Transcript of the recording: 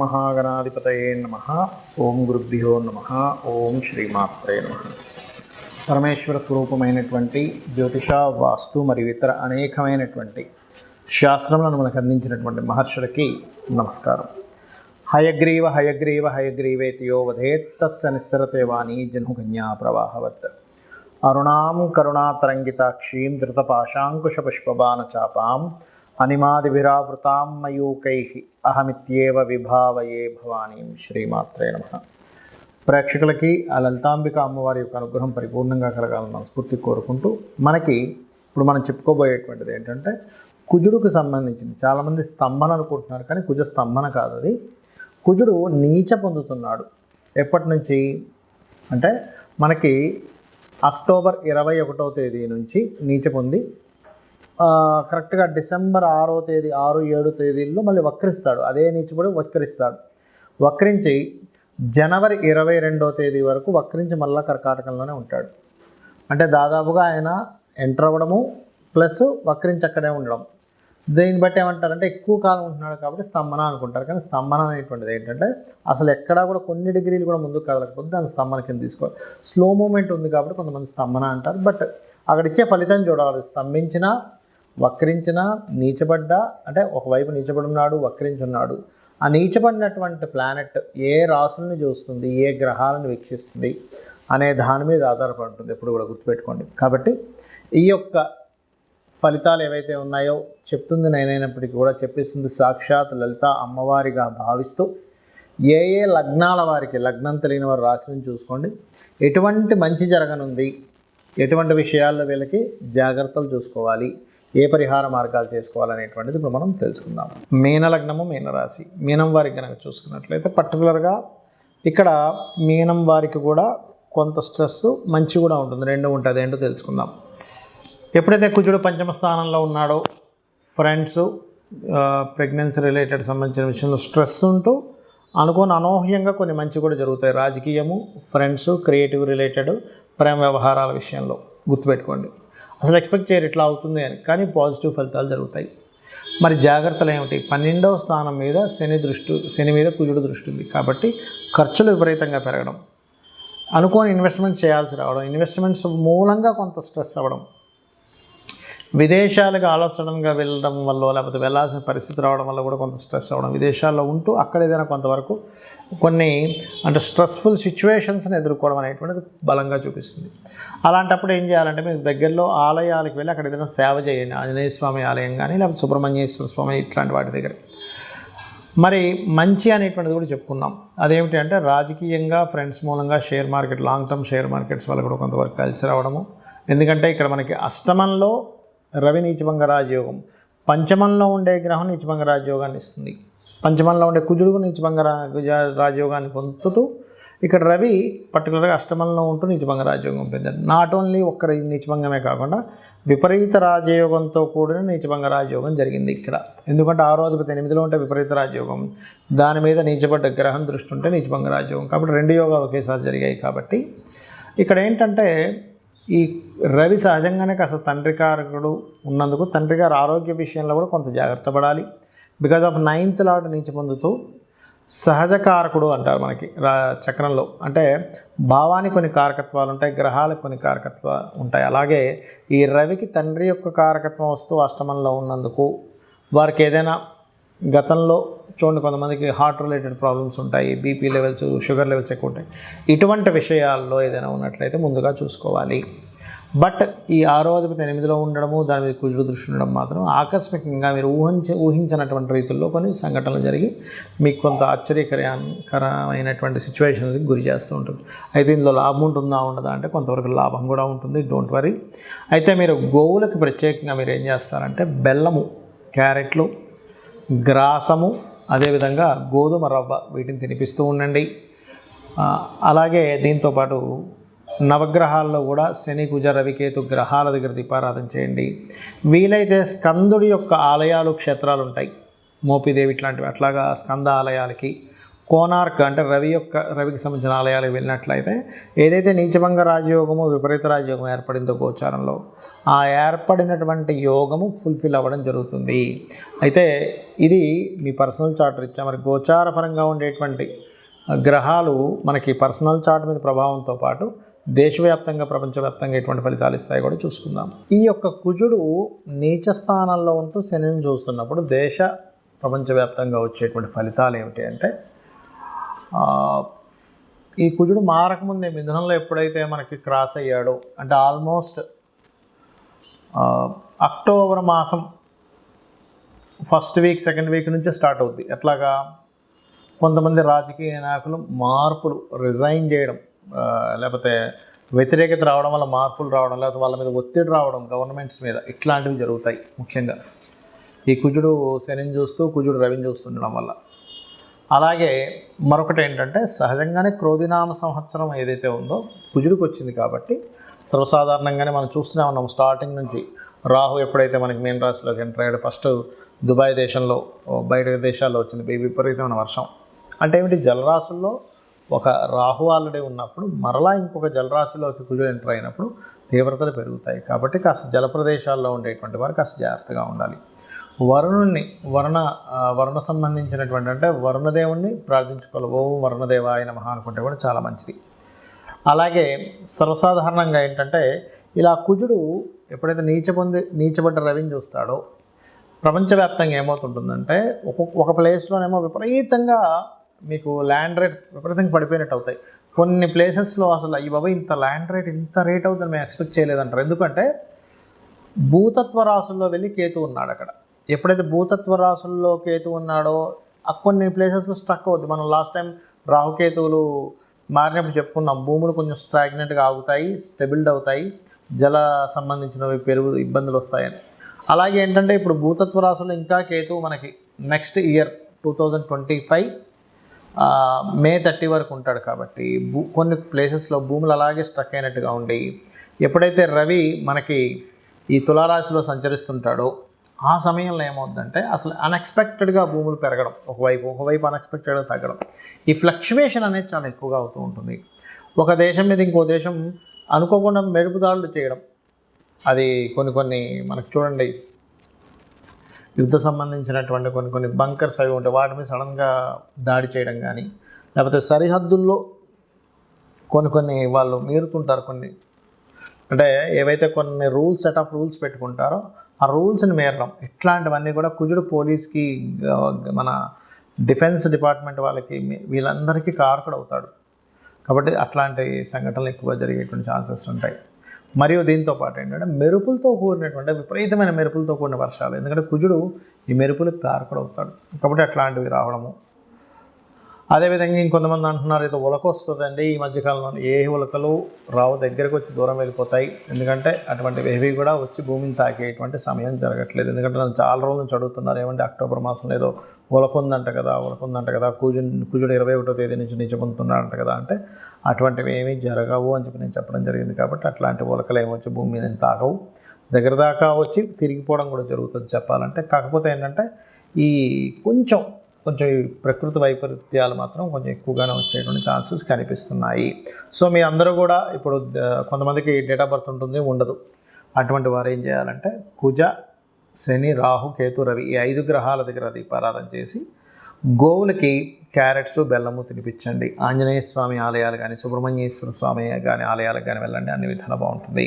మహాగణాధిపతయే నమః. ఓం గురుభ్యో నమః. ఓం శ్రీమాత్రే నమః. పరమేశ్వర స్వరూపమైనటువంటి జ్యోతిష, వాస్తు మరియు ఇతర అనేకమైనటువంటి శాస్త్రములను మనకు అందించినటువంటి మహర్షులకి నమస్కారం. హయగ్రీవ హయగ్రీవ హయగ్రీవేతి యో వదేత్ తస్య నిస్సరతే వాణీ జహ్నుకన్యా ప్రవాహవత్. అరుణాం కరుణాతరంగితాక్షీం ధృతపాశాంకుశపుష్పబాణచాపాం అనిమాదిభిరావృతాం మయూకైః అహమిత్యేవ విభావయే భవానీం. శ్రీమాత్రే నమః. ప్రేక్షకులకి ఆ లలితాంబిక అమ్మవారి యొక్క అనుగ్రహం పరిపూర్ణంగా కలగాలని మనస్ఫూర్తి కోరుకుంటూ, మనకి ఇప్పుడు మనం చెప్పుకోబోయేటువంటిది ఏంటంటే కుజుడికి సంబంధించింది. చాలామంది స్తంభన అనుకుంటున్నారు, కానీ కుజ స్తంభన కాదు. అది కుజుడు నీచ పొందుతున్నాడు. ఎప్పటి నుంచి అంటే మనకి అక్టోబర్ 21వ తేదీ నుంచి నీచ పొంది కరెక్ట్గా డిసెంబర్ 6వ తేదీ 6-7 తేదీల్లో మళ్ళీ వక్రిస్తాడు. అదే నీచపడి వక్రిస్తాడు. వక్రించి జనవరి 22వ తేదీ వరకు వక్రించి మళ్ళీ కర్కాటకంలోనే ఉంటాడు. అంటే దాదాపుగా ఆయన ఎంటర్ అవ్వడము ప్లస్ వక్రించి అక్కడే ఉండడం. దీన్ని బట్టి ఏమంటారంటే ఎక్కువ కాలం ఉంటున్నాడు కాబట్టి స్తంభన అనుకుంటారు. కానీ స్తంభన అనేటువంటిది ఏంటంటే అసలు ఎక్కడా కూడా కొన్ని డిగ్రీలు కూడా ముందుకు కదలకపోతే దాన్ని స్తంభన కింద తీసుకోవాలి. స్లో మూమెంట్ ఉంది కాబట్టి కొంతమంది స్తంభన అంటారు. బట్ అక్కడ ఇచ్చే ఫలితం చూడాలి. స్తంభించినా, వక్రించినా, నీచబడ్డా, అంటే ఒకవైపు నీచబడున్నాడు, వక్రించున్నాడు. ఆ నీచబడినటువంటి ప్లానెట్ ఏ రాసులను చూస్తుంది, ఏ గ్రహాలను వీక్షిస్తుంది అనే దాని మీద ఆధారపడి ఉంటుంది. ఎప్పుడు కూడా గుర్తుపెట్టుకోండి. కాబట్టి ఈ యొక్క ఫలితాలు ఏవైతే ఉన్నాయో చెప్తుంది నేనైనప్పటికీ కూడా చెప్పిస్తుంది సాక్షాత్ లలిత అమ్మవారిగా భావిస్తూ, ఏ ఏ లగ్నాల వారికి, లగ్నం తెలియని వారు రాశిని చూసుకోండి, ఎటువంటి మంచి జరగనుంది, ఎటువంటి విషయాల్లో వీళ్ళకి జాగ్రత్తలు చూసుకోవాలి, ఏ పరిహార మార్గాలు చేసుకోవాలనేటువంటిది ఇప్పుడు మనం తెలుసుకుందాం. మీన లగ్నము, మీనరాశి. మీనం వారికి కనుక చూసుకున్నట్లయితే పర్టికులర్గా ఇక్కడ మీనం వారికి కూడా కొంత స్ట్రెస్ మంచి కూడా ఉంటుంది, రెండు ఉంటుంది. ఏంటో తెలుసుకుందాం. ఎప్పుడైతే కుజుడు పంచమ స్థానంలో ఉన్నాడో ఫ్రెండ్స్, ప్రెగ్నెన్సీ రిలేటెడ్ సంబంధించిన విషయంలో స్ట్రెస్ ఉంటూ అనుకోని అనూహ్యంగా కొన్ని మంచి కూడా జరుగుతాయి. రాజకీయము, ఫ్రెండ్స్, క్రియేటివ్ రిలేటెడ్, ప్రేమ వ్యవహారాల విషయంలో గుర్తుపెట్టుకోండి. అసలు ఎక్స్పెక్ట్ చేయరు ఇట్లా అవుతుంది అని, కానీ పాజిటివ్ ఫలితాలు జరుగుతాయి. మరి జాగ్రత్తలు ఏమిటి? 12వ స్థానం మీద శని మీద కుజుడు దృష్టి ఉంది కాబట్టి ఖర్చులు విపరీతంగా పెరగడం, అనుకోని ఇన్వెస్ట్మెంట్స్ చేయాల్సి రావడం, ఇన్వెస్ట్మెంట్స్ మూలంగా కొంత స్ట్రెస్ అవ్వడం, విదేశాలకు ఆలోచనగా వెళ్ళడం వల్ల లేకపోతే వెళ్ళాల్సిన పరిస్థితి రావడం వల్ల కూడా కొంత స్ట్రెస్ అవ్వడం, విదేశాల్లో ఉంటూ అక్కడ ఏదైనా కొంతవరకు కొన్ని అంటే స్ట్రెస్ఫుల్ సిచ్యువేషన్స్ని ఎదుర్కోవడం అనేటువంటిది బలంగా చూపిస్తుంది. అలాంటప్పుడు ఏం చేయాలంటే మీరు దగ్గరలో ఆలయాలకు వెళ్ళి అక్కడ ఏదైనా సేవ చేయండి. ఆంజనేయ స్వామి ఆలయం కానీ లేకపోతే సుబ్రహ్మణ్యేశ్వర స్వామి ఇట్లాంటి వాటి దగ్గర. మరి మంచి అనేటువంటిది కూడా చెప్పుకున్నాం. అదేమిటి అంటే రాజకీయంగా, ఫ్రెండ్స్ మూలంగా share market, long term share markets వల్ల కూడా కొంతవరకు కలిసి రావడము. ఎందుకంటే ఇక్కడ మనకి అష్టమంలో రవి నీచభంగ రాజయోగం, పంచమంలో ఉండే గ్రహం నీచభంగ రాజయోగాన్ని ఇస్తుంది. పంచమంలో ఉండే కుజుడు నీచభంగ రాజయోగాన్ని పొందుతూ ఇక్కడ రవి పర్టికులర్గా అష్టమంలో ఉంటూ నీచభంగ రాజయోగం పొందాడు. నాట్ ఓన్లీ ఒక్క నీచభంగమే కాకుండా విపరీత రాజయోగంతో కూడిన నీచభంగ రాజయోగం జరిగింది ఇక్కడ. ఎందుకంటే 6వ అధిపతి 8లో ఉంటే విపరీత రాజయోగం, దాని మీద నీచబడ్డ గ్రహం దృష్టి ఉంటే నీచభంగ రాజయోగం. కాబట్టి 2 యోగాలు ఒకేసారి జరిగాయి. కాబట్టి ఇక్కడ ఏంటంటే ఈ రవి సహజంగానే కాస్త తండ్రి కారకుడు ఉన్నందుకు తండ్రి గారు ఆరోగ్య విషయంలో కూడా కొంత జాగ్రత్త పడాలి. బికాజ్ ఆఫ్ 9th లార్డ్ నీచి పొందుతూ సహజ కారకుడు అంటారు మనకి చక్రంలో. అంటే భావానికి కొన్ని కారకత్వాలు ఉంటాయి, గ్రహాలకు కొన్ని కారకత్వాలు ఉంటాయి. అలాగే ఈ రవికి తండ్రి యొక్క కారకత్వం వస్తూ అష్టమంలో ఉన్నందుకు వారికి ఏదైనా గతంలో చూడండి, కొంతమందికి హార్ట్ రిలేటెడ్ ప్రాబ్లమ్స్ ఉంటాయి, బీపీ లెవెల్స్, షుగర్ లెవెల్స్ ఎక్కువ ఉంటాయి. ఇటువంటి విషయాల్లో ఏదైనా ఉన్నట్లయితే ముందుగా చూసుకోవాలి. బట్ ఈ 6వ అధిపతి 8లో ఉండడము, దాని మీద కుజుడు దృష్టి ఉండడం మాత్రం ఆకస్మికంగా మీరు ఊహించినటువంటి రీతుల్లో కొన్ని సంఘటనలు జరిగి మీకు కొంత ఆశ్చర్యకరమైనటువంటి సిచ్యువేషన్స్కి గురి చేస్తూ ఉంటుంది. అయితే ఇందులో లాభం ఉంటుందా ఉండదా అంటే కొంతవరకు లాభం కూడా ఉంటుంది, డోంట్ వరీ. అయితే మీరు గోవులకి ప్రత్యేకంగా మీరు ఏం చేస్తారంటే బెల్లము, క్యారెట్లు, గ్రాసము, అదేవిధంగా గోధుమ రవ్వ వీటిని తినిపిస్తూ ఉండండి. అలాగే దీంతోపాటు నవగ్రహాల్లో కూడా శని, కుజ, రవికేతు గ్రహాల దగ్గర దీపారాధన చేయండి. వీలైతే స్కందుడి యొక్క ఆలయాలు, క్షేత్రాలు ఉంటాయి, మోపిదేవి ఇట్లాంటివి, అట్లాగా స్కంద ఆలయాలకి కోనార్క్ అంటే రవికి సంబంధించిన ఆలయాలకు వెళ్ళినట్లయితే ఏదైతే నీచభంగ రాజయోగము విపరీత రాజయోగం ఏర్పడిందో గోచారంలో ఆ ఏర్పడినటువంటి యోగము ఫుల్ఫిల్ అవ్వడం జరుగుతుంది. అయితే ఇది మీ పర్సనల్ చార్ట్ రీత్యా మరి గోచార పరంగా ఉండేటువంటి గ్రహాలు మనకి పర్సనల్ చార్ట్ మీద ప్రభావంతో పాటు దేశవ్యాప్తంగా ప్రపంచవ్యాప్తంగా ఎటువంటి ఫలితాలు ఇస్తాయి కూడా చూసుకుందాం. ఈ యొక్క కుజుడు నీచ స్థానంలో ఉంటూ శనిని చూస్తున్నప్పుడు ప్రపంచవ్యాప్తంగా వచ్చేటువంటి ఫలితాలు ఏమిటి అంటే ఈ కుజుడు మారకముందే మిథునంలో ఎప్పుడైతే మనకి క్రాస్ అయ్యాడో అంటే ఆల్మోస్ట్ అక్టోబర్ మాసం ఫస్ట్ వీక్ సెకండ్ వీక్ నుంచే స్టార్ట్ అవుద్ది. ఎట్లాగా కొంతమంది రాజకీయ నాయకులు మార్పులు రిజైన్ చేయడం లేకపోతే వ్యతిరేకత రావడం వల్ల మార్పులు రావడం లేకపోతే వాళ్ళ మీద ఒత్తిడి రావడం గవర్నమెంట్స్ మీద ఇట్లాంటివి జరుగుతాయి. ముఖ్యంగా ఈ కుజుడు శనిని చూస్తూ కుజుడు రవిని చూస్తుండడం వల్ల. అలాగే మరొకటి ఏంటంటే సహజంగానే క్రోధినామ సంవత్సరం ఏదైతే ఉందో కుజుడికి వచ్చింది కాబట్టి సర్వసాధారణంగానే మనం చూస్తూనే ఉన్నాం స్టార్టింగ్ నుంచి. రాహు ఎప్పుడైతే మనకి మీన రాశిలోకి ఎంటర్ అయ్యాడు ఫస్ట్ దుబాయ్ దేశంలో బయట దేశాల్లో వచ్చింది విపరీతమైన వర్షం. అంటే ఏమిటి, జలరాశుల్లో ఒక రాహు ఆల్రెడీ ఉన్నప్పుడు మరలా ఇంకొక జలరాశిలోకి కుజుడు ఎంటర్ అయినప్పుడు తీవ్రతలు పెరుగుతాయి. కాబట్టి కాస్త జల ప్రదేశాల్లో ఉండేటువంటి వారు కాస్త జాగ్రత్తగా ఉండాలి. వరుణ సంబంధించినటువంటి అంటే వరుణదేవుణ్ణి ప్రార్థించుకోవాలి. ఓం వరుణదేవాయ నమః అనుకుంటే కూడా చాలా మంచిది. అలాగే సర్వసాధారణంగా ఏంటంటే ఇలా కుజుడు ఎప్పుడైతే నీచబడ్డ రవిని చూస్తాడో ప్రపంచవ్యాప్తంగా ఏమవుతుంటుందంటే ఒక ప్లేస్లోనేమో విపరీతంగా మీకు ల్యాండ్ రేట్ విపరీతంగా పడిపోయినట్టు అవుతాయి. కొన్ని ప్లేసెస్లో అసలు ఈ బాబా ఇంత ల్యాండ్ రేట్ ఇంత రేట్ అవుతుందని మేము ఎక్స్పెక్ట్ చేయలేదంటారు. ఎందుకంటే భూతత్వ రాశుల్లో వెళ్ళి కేతు ఉన్నాడు అక్కడ. ఎప్పుడైతే భూతత్వ రాశుల్లో కేతు ఉన్నాడో కొన్ని ప్లేసెస్లో స్ట్రక్ అవుద్ది. మనం లాస్ట్ టైం రాహుకేతువులు మారినప్పుడు చెప్పుకున్నాం, భూములు కొంచెం స్టాగ్నెంట్గా ఆగుతాయి, స్టెబిల్డ్ అవుతాయి, జల సంబంధించినవి ఇబ్బందులు వస్తాయని. అలాగే ఏంటంటే ఇప్పుడు భూతత్వ రాశుల్లో ఇంకా కేతువు మనకి నెక్స్ట్ ఇయర్ 2025 మే 30 వరకు ఉంటాడు. కాబట్టి కొన్ని ప్లేసెస్లో భూములు అలాగే స్ట్రక్ అయినట్టుగా ఉండి ఎప్పుడైతే రవి మనకి ఈ తులారాశిలో సంచరిస్తుంటాడో ఆ సమయంలో ఏమవుతుందంటే అసలు అన్ఎక్స్పెక్టెడ్గా భూములు పెరగడం, ఒకవైపు అన్ఎక్స్పెక్టెడ్గా తగ్గడం, ఈ ఫ్లక్చువేషన్ అనేది చాలా ఎక్కువగా అవుతూ ఉంటుంది. ఒక దేశం మీద ఇంకో దేశం అనుకోకుండా మెరుపుదాడులు చేయడం, అది కొన్ని మనకు చూడండి యుద్ధ సంబంధించినటువంటి కొన్ని బంకర్స్ అవి ఉంటాయి, వాటి మీద సడన్గా దాడి చేయడం కానీ, లేకపోతే సరిహద్దుల్లో కొన్ని వాళ్ళు మీరుతుంటారు. అంటే ఏవైతే కొన్ని సెట్ ఆఫ్ రూల్స్ పెట్టుకుంటారో ఆ రూల్స్ని మేరడం, ఇట్లాంటివన్నీ కూడా కుజుడు పోలీస్కి మన డిఫెన్స్ డిపార్ట్మెంట్ వాళ్ళకి వీళ్ళందరికీ కారకుడు అవుతాడు. కాబట్టి అట్లాంటి సంఘటనలు ఎక్కువ జరిగేటువంటి ఛాన్సెస్ ఉంటాయి. మరియు దీంతో పాటు ఏంటంటే మెరుపులతో కూడినటువంటి విపరీతమైన మెరుపులతో కూడిన వర్షాలు, ఎందుకంటే కుజుడు ఈ మెరుపులకు కారకుడు అవుతాడు. కాబట్టి అట్లాంటివి రావడము. అదేవిధంగా ఇంకొంతమంది అంటున్నారు ఏదో ఉలక వస్తుందండి ఈ మధ్యకాలంలో. ఏ ఉలకలు రావు, దగ్గరకు వచ్చి దూరం వెళ్ళిపోతాయి. ఎందుకంటే అటువంటివి ఏవి కూడా వచ్చి భూమిని తాకేటువంటి సమయం జరగట్లేదు. ఎందుకంటే నన్ను చాలా రోజుల నుంచి అడుగుతున్నారు, ఏమంటే అక్టోబర్ మాసంలో ఏదో ఉలక ఉందంట కదా, కుజుడు 21వ తేదీ నుంచి నీచపొందుతున్నాడంట కదా. అంటే అటువంటివి ఏమీ జరగవు అని చెప్పి నేను చెప్పడం జరిగింది. కాబట్టి అట్లాంటి ఉలకలు ఏమొచ్చి భూమి మీద తాకవు, దగ్గర దాకా వచ్చి తిరిగిపోవడం కూడా జరుగుతుంది చెప్పాలంటే. కాకపోతే ఏంటంటే ఈ కొంచెం ఈ ప్రకృతి వైపరీత్యాలు మాత్రం కొంచెం ఎక్కువగానే వచ్చేటువంటి ఛాన్సెస్ కనిపిస్తున్నాయి. సో మీ అందరూ కూడా ఇప్పుడు కొంతమందికి డేట్ ఆఫ్ బర్త్ ఉంటుంది, ఉండదు. అటువంటి వారు ఏం చేయాలంటే కుజ, శని, రాహు, కేతు, రవి ఈ 5 గ్రహాల దగ్గర దీపారాధన చేసి గోవులకి క్యారెట్స్, బెల్లము తినిపించండి. ఆంజనేయ స్వామి ఆలయాలు కానీ సుబ్రహ్మణ్యేశ్వర స్వామి కానీ ఆలయాలకు కానీ వెళ్ళండి, అన్ని విధాలు బాగుంటుంది.